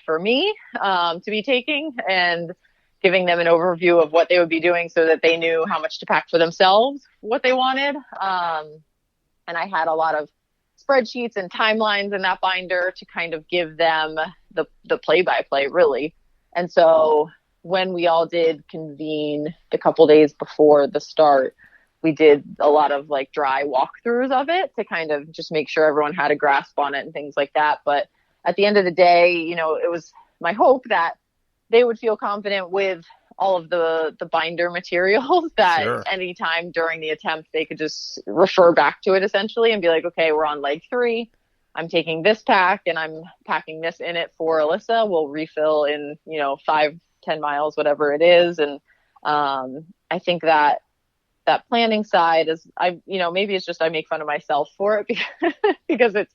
for me to be taking, and giving them an overview of what they would be doing so that they knew how much to pack for themselves, what they wanted. And I had a lot of spreadsheets and timelines in that binder to kind of give them the play-by-play, really. And so when we all did convene the couple days before the start, we did a lot of like dry walkthroughs of it to kind of just make sure everyone had a grasp on it and things like that. But at the end of the day, you know, it was my hope that they would feel confident with all of the binder materials that Sure. anytime during the attempt, they could just refer back to it essentially and be like, okay, we're on leg 3. I'm taking this pack and I'm packing this in it for Alyssa. We'll refill in, 5-10 miles, whatever it is. And I think that planning side is, maybe it's just I make fun of myself for it because it's,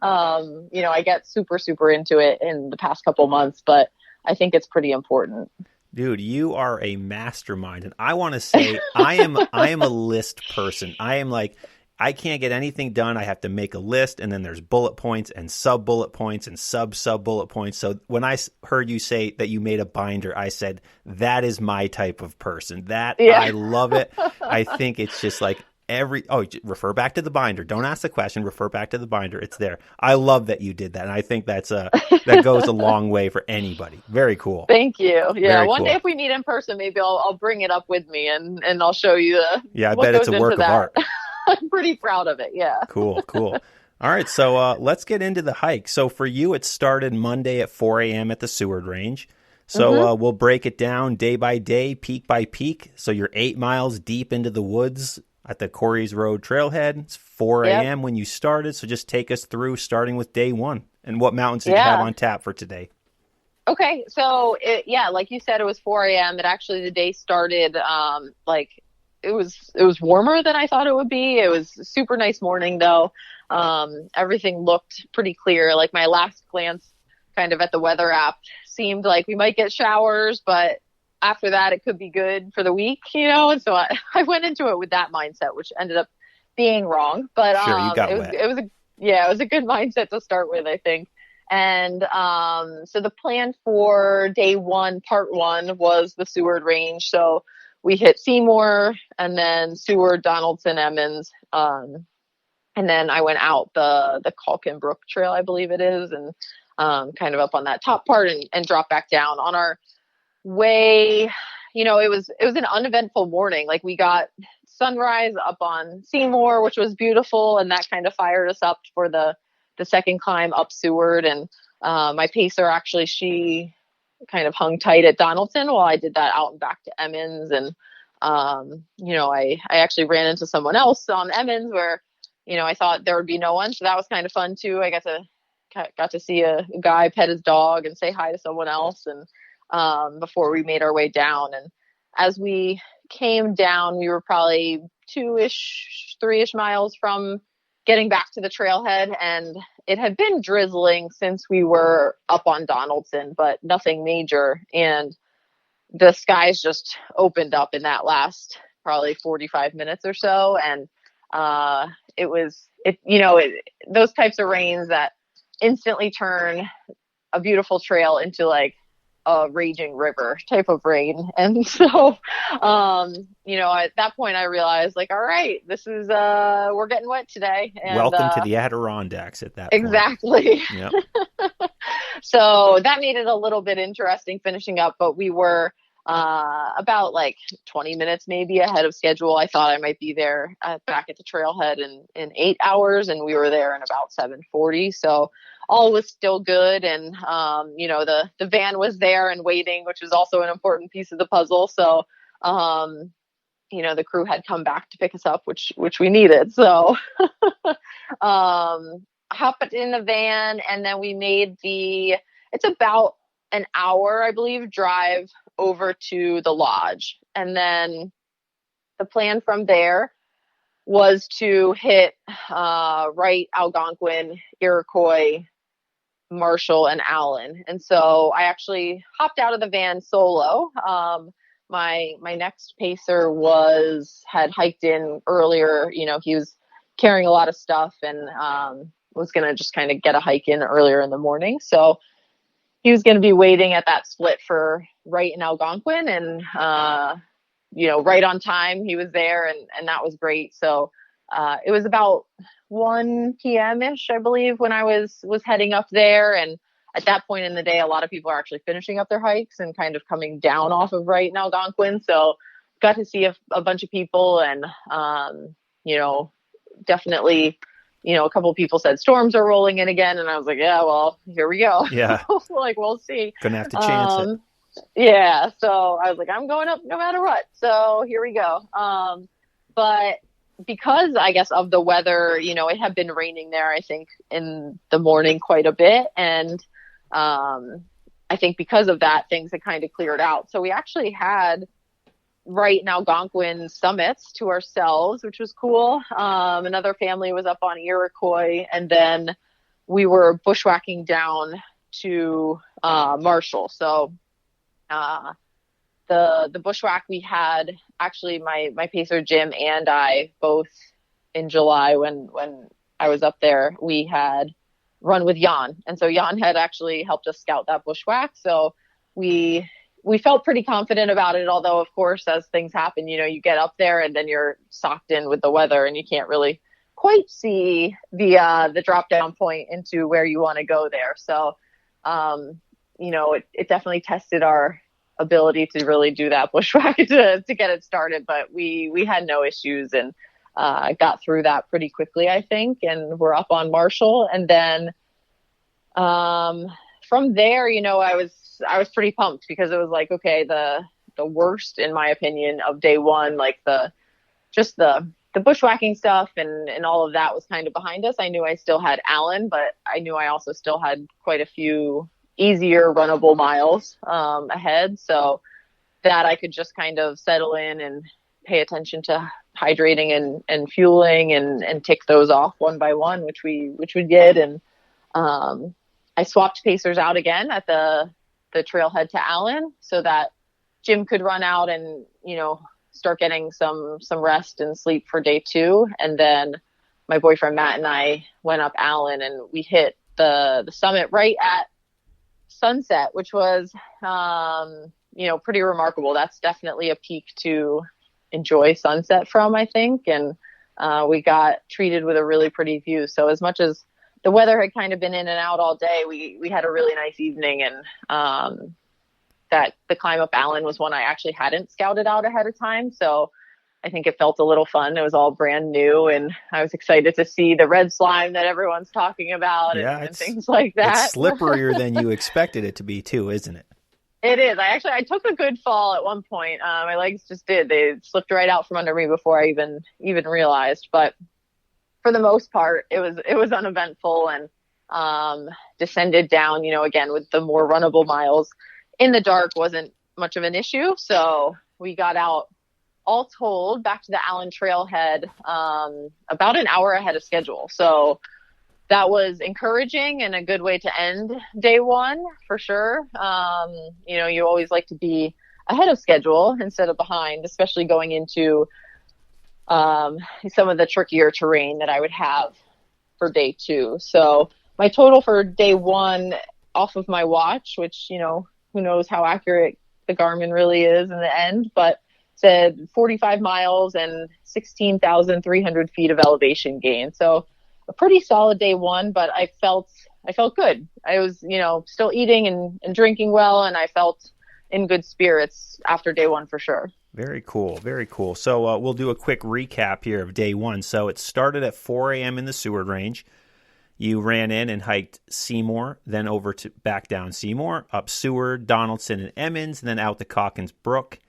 I get super, super into it in the past couple months, but I think it's pretty important. Dude, you are a mastermind, and I want to say I am a list person. I am like, I can't get anything done. I have to make a list, and then there's bullet points and sub bullet points and sub bullet points. So when I heard you say that you made a binder, I said, that is my type of person. I love it. I think it's just like refer back to the binder. Don't ask the question. Refer back to the binder. It's there. I love that you did that, and I think that goes a long way for anybody. Very cool. Thank you. Yeah, Very one cool. day if we meet in person, maybe I'll bring it up with me and I'll show you I bet it's a work of art. I'm pretty proud of it. Yeah. Cool. All right, so let's get into the hike. So for you, it started Monday at 4 a.m. at the Seward Range. So we'll break it down day by day, peak by peak. So you're 8 miles deep into the woods at the Corey's Road trailhead. It's 4 a.m. when you started. So just take us through, starting with day 1. And what mountains did you have on tap for today? Okay, so like you said, it was 4 a.m. The day started it was warmer than I thought it would be. It was a super nice morning though. Everything looked pretty clear. Like my last glance kind of at the weather app seemed like we might get showers, but after that it could be good for the week, and so I went into it with that mindset, which ended up being wrong. But sure, you got wet. It was a good mindset to start with, I think. And so the plan for day 1, part 1, was the Seward Range. So we hit Seymour and then Seward, Donaldson, Emmons. And then I went out the Calkin Brook Trail, I believe it is, and kind of up on that top part and drop back down. On our way, it was an uneventful morning. Like we got sunrise up on Seymour, which was beautiful, and that kind of fired us up for the second climb up Seward. And my pacer, actually, she kind of hung tight at Donaldson while I did that out and back to Emmons. And I actually ran into someone else on Emmons where I thought there would be no one, so that was kind of fun too. I got to see a guy pet his dog and say hi to someone else, and before we made our way down. And as we came down, we were probably 3-ish miles from getting back to the trailhead, and it had been drizzling since we were up on Donaldson, but nothing major. And the skies just opened up in that last probably 45 minutes or so. And those types of rains that instantly turn a beautiful trail into like a raging river type of rain. And so, at that point I realized like, all right, this is, we're getting wet today. And, welcome to the Adirondacks at that point. Exactly. Yep. So that made it a little bit interesting finishing up, but we were, about like 20 minutes maybe ahead of schedule. I thought I might be there back at the trailhead in 8 hours, and we were there in about 7:40. So all was still good. And, the van was there and waiting, which was also an important piece of the puzzle. So, the crew had come back to pick us up, which we needed. So, hopped in the van, and then we made it's about an hour, I believe, drive over to the lodge. And then the plan from there was to hit Wright, Algonquin, Iroquois, Marshall, and Allen. And so I actually hopped out of the van solo. My next pacer had hiked in earlier. He was carrying a lot of stuff and was going to just kind of get a hike in earlier in the morning. So he was going to be waiting at that split for Wright and Algonquin, and right on time he was there, and that was great. So it was about 1 p.m. ish, I believe, when I was heading up there, and at that point in the day, a lot of people are actually finishing up their hikes and kind of coming down off of Wright and Algonquin. So got to see a bunch of people, and definitely, a couple of people said storms are rolling in again, and I was like, yeah, well, here we go. Yeah. Like, we'll see. Gonna have to chance it. Yeah. So I was like, I'm going up no matter what. So here we go. But because, I guess, of the weather, it had been raining there, I think, in the morning quite a bit. And I think because of that, things had kind of cleared out. So we actually had Wright and Algonquin summits to ourselves, which was cool. Another family was up on Iroquois, and then we were bushwhacking down to Marshall. So the bushwhack we had, actually my pacer Jim and I both in July when I was up there, we had run with Jan. And so Jan had actually helped us scout that bushwhack. So we felt pretty confident about it, although of course, as things happen, you get up there and then you're socked in with the weather and you can't really quite see the drop down point into where you want to go there. So, it definitely tested our ability to really do that bushwhack to get it started, but we had no issues and got through that pretty quickly, I think, and we're up on Marshall. And then from there, I was pretty pumped because it was like, okay, the worst, in my opinion, of day one, like the bushwhacking stuff and all of that was kind of behind us. I knew I still had Allen, but I knew I also still had quite a few easier runnable miles ahead, so that I could just kind of settle in and pay attention to hydrating and fueling and tick those off one by one, which we did. And I swapped pacers out again at the trailhead to Allen so that Jim could run out and start getting some rest and sleep for day two. And then my boyfriend Matt and I went up Allen, and we hit the summit right at sunset, which was pretty remarkable. That's definitely a peak to enjoy sunset from, I think. And we got treated with a really pretty view. So as much as the weather had kind of been in and out all day, we had a really nice evening. And that the climb up Allen was one I actually hadn't scouted out ahead of time. So I think it felt a little fun. It was all brand new, and I was excited to see the red slime that everyone's talking about and things like that. It's slipperier than you expected it to be too, isn't it? It is. I took a good fall at one point. My legs just did. They slipped right out from under me before I even realized. But for the most part, it was uneventful, and descended down, again, with the more runnable miles in the dark wasn't much of an issue. So we got out, all told, back to the Allen trailhead about an hour ahead of schedule. So that was encouraging and a good way to end day one for sure. You always like to be ahead of schedule instead of behind, especially going into some of the trickier terrain that I would have for day two. So my total for day one off of my watch, which, who knows how accurate the Garmin really is in the end, but said 45 miles and 16,300 feet of elevation gain. So a pretty solid day one, but I felt good. I was, still eating and drinking well, and I felt in good spirits after day one for sure. Very cool. Very cool. So we'll do a quick recap here of day one. So it started at 4 a.m. in the Seward Range. You ran in and hiked Seymour, then over to back down Seymour, up Seward, Donaldson, and Emmons, and then out to Calkins Brook.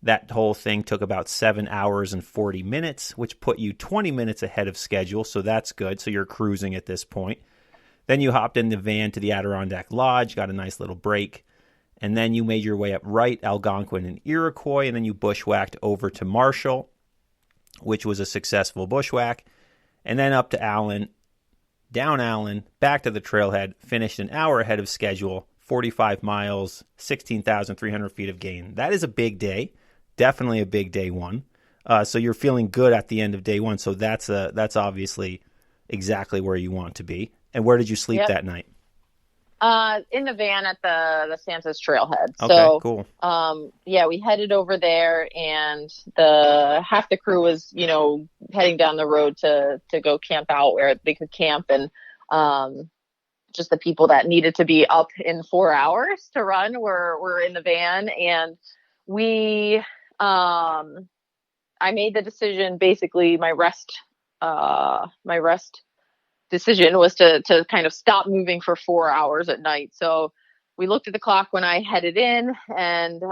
That whole thing took about 7 hours and 40 minutes, which put you 20 minutes ahead of schedule, so that's good. So you're cruising at this point. Then you hopped in the van to the Adirondack Lodge, got a nice little break, and then you made your way up Wright, Algonquin, and Iroquois, and then you bushwhacked over to Marshall, which was a successful bushwhack, and then up to Allen, down Allen, back to the trailhead, finished an hour ahead of schedule, 45 miles, 16,300 feet of gain. That is a big day. Definitely a big day one. So you're feeling good at the end of day one. So that's obviously exactly where you want to be. And where did you sleep that night? In the van at the Santa's trailhead. Okay, So, cool. yeah, we headed over there, and half the crew was, heading down the road to go camp out where they could camp, and just the people that needed to be up in 4 hours to run were in the van, and we, I made the decision. Basically, my rest decision was to kind of stop moving for 4 hours at night. So we looked at the clock when I headed in, and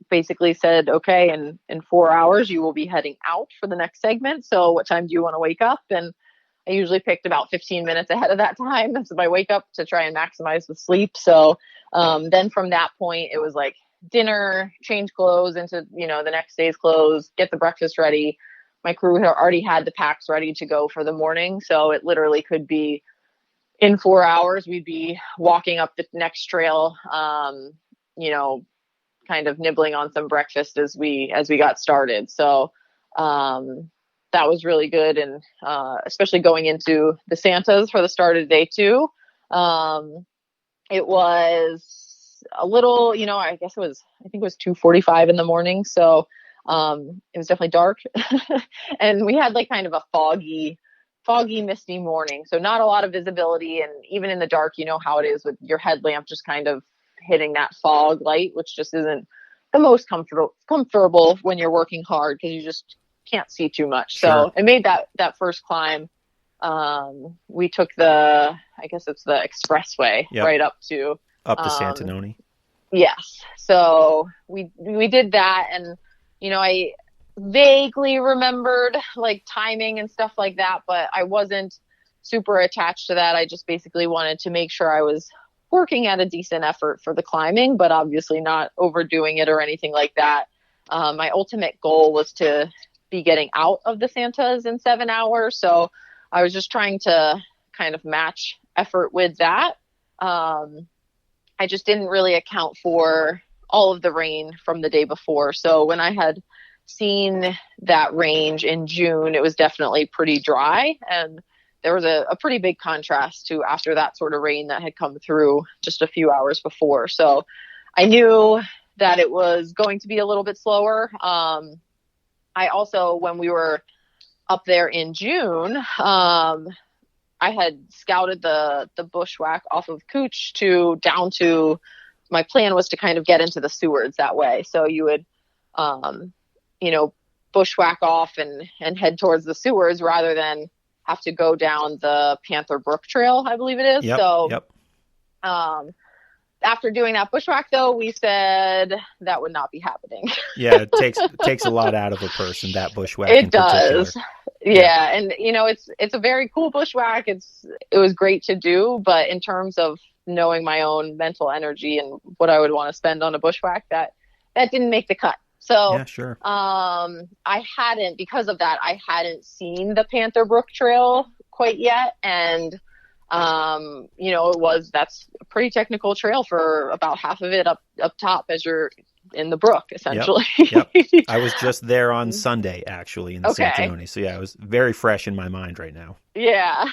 basically said, okay, in 4 hours you will be heading out for the next segment. So what time do you want to wake up? And I usually picked about 15 minutes ahead of that time. That's my wake up to try and maximize the sleep. So then from that point, it was like dinner, change clothes into, the next day's clothes, get the breakfast ready. My crew had already had the packs ready to go for the morning. So it literally could be in 4 hours, we'd be walking up the next trail, kind of nibbling on some breakfast as we got started. So that was really good. And especially going into the Santas for the start of day two, it was a little, I think it was 2:45 in the morning. So it was definitely dark and we had like kind of a foggy, misty morning. So not a lot of visibility. And even in the dark, you know how it is with your headlamp just kind of hitting that fog light, which just isn't the most comfortable when you're working hard because you just can't see too much. Sure. So I made that first climb. We took I guess it's the expressway, yep, right up to Santanoni. Yes. So we did that, and I vaguely remembered like timing and stuff like that, but I wasn't super attached to that. I just basically wanted to make sure I was working at a decent effort for the climbing, but obviously not overdoing it or anything like that. My ultimate goal was to be getting out of the Santas in 7 hours. So I was just trying to kind of match effort with that. I just didn't really account for all of the rain from the day before. So when I had seen that range in June, it was definitely pretty dry. And there was a pretty big contrast to after that sort of rain that had come through just a few hours before. So I knew that it was going to be a little bit slower. I also, when we were up there in June, I had scouted the bushwhack off of Cooch down to, my plan was to kind of get into the Sewards that way. So you would, bushwhack off and head towards the Sewards rather than have to go down the Panther Brook Trail, I believe it is. Yep, so, yep. After doing that bushwhack, though, we said that would not be happening. Yeah, it takes a lot out of a person, that bushwhack it in does. particular. Yeah, and it's a very cool bushwhack. It was great to do, but in terms of knowing my own mental energy and what I would want to spend on a bushwhack, that didn't make the cut. So yeah, sure. Because of that, I hadn't seen the Panther Brook Trail quite yet, and that's a pretty technical trail for about half of it up top as you're in the brook, essentially. Yep. I was just there on Sunday, actually, in the Santanoni. So yeah, it was very fresh in my mind right now. Yeah.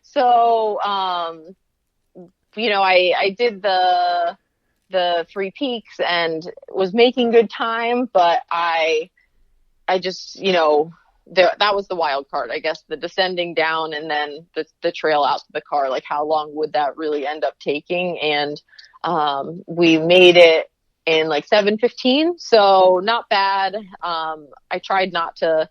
So, I did the 3 peaks and was making good time, but I just, that was the wild card, I guess, the descending down and then the trail out to the car, like how long would that really end up taking? And we made it in like 7:15, so not bad. I tried not to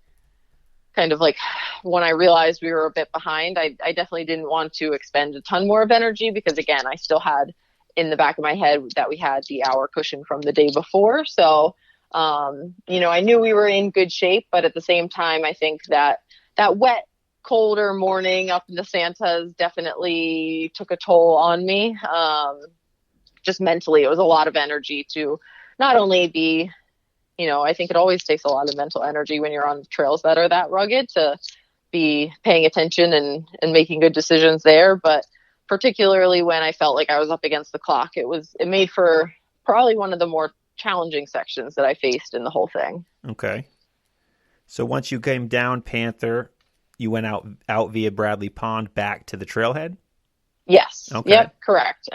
kind of like, when I realized we were a bit behind, I definitely didn't want to expend a ton more of energy because, again, I still had in the back of my head that we had the hour cushion from the day before. So I knew we were in good shape, but at the same time, I think that wet, colder morning up in the Santas definitely took a toll on me. Just mentally, it was a lot of energy to not only be, I think it always takes a lot of mental energy when you're on trails that are that rugged to be paying attention and making good decisions there. But particularly when I felt like I was up against the clock, it made for probably one of the more challenging sections that I faced in the whole thing. Okay. So once you came down Panther, you went out via Bradley Pond back to the trailhead? Yes. Okay. Yep. Correct.